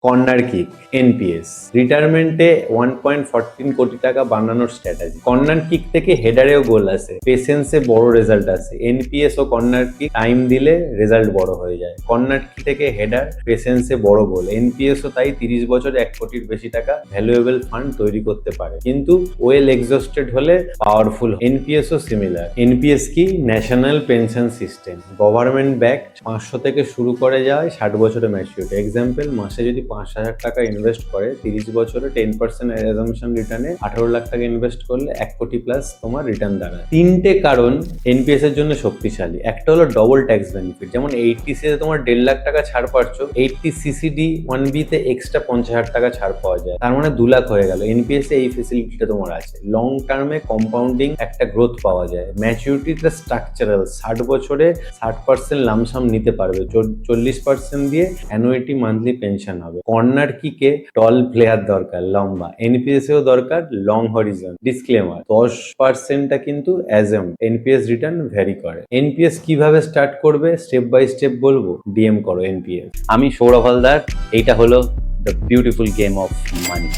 Corner kick, NPS, রিটায়ারমেন্টে 1.14 কোটি টাকা বানানোর স্ট্র্যাটেজি। কর্নার কিক থেকে হেডারেও গোল আসে, পেশেন্সে বড় রেজাল্ট আসে। এনপিএস ও কর্নার কিক টাইম দিলে রেজাল্ট বড় হয়ে যায়। কর্নার কিক থেকে হেডার, পেশেন্সে বড় গোল। এনপিএস ও তাই 30 বছরে 1 কোটির বেশি টাকা ভ্যালুয়েবল ফান্ড তৈরি করতে পারে, কিন্তু ওয়েল এক্সস্টেড হলে পাওয়ারফুল। এনপিএস ও সিমিলার। এনপিএস কি? National pension system, government back, 500 থেকে শুরু করে যায় 60 বছরে ম্যাচুরিটি। এক্সাম্পল, মাসে যদি 5,000 টাকা ইনভেস্ট করে 30 বছরে 10% অ্যাজাম্পশন রিটার্নে 18 লাখ টাকা ইনভেস্ট করলে 1 কোটি প্লাস তোমার রিটার্ন দাঁড়ায়। 3টে কারণ এনপিএস এর জন্য শক্তিশালী। একটা হলো ডবল ট্যাক্স বেনিফিট, যেমন 80 তে তোমার 1.5 লাখ টাকা ছাড় পাচ্ছ, 80 সিসিডি 1B তে এক্সট্রা 50,000 টাকা ছাড় পাওয়া যায়, তার মানে 2 লাখ হয়ে গেল। এনপিএস এ এই ফেসিলিটিটা তোমার আছে। লং টার্মে কম্পাউন্ডিং একটা গ্রোথ পাওয়া যায়। ম্যাচুরিটিটা স্ট্রাকচারাল, 60 বছরে 60% লামসাম নিতে পারবে, 40% দিয়ে অ্যানুইটি মান্থলি পেনশন হবে। কর্নার কিকে টল প্লেয়ার দরকার, লম্বা। এনপিএস এও দরকার লং হরিজন। ডিসক্লেমার, 10%টা কিন্তু অ্যাজাম, এনপিএস রিটার্ন ভ্যারি করে। এনপিএস কিভাবে স্টার্ট করবে স্টেপ বাই স্টেপ বলবো, ডিএম করো এনপিএস। আমি সৌরভ হালদার, এইটা হলো the beautiful game of money.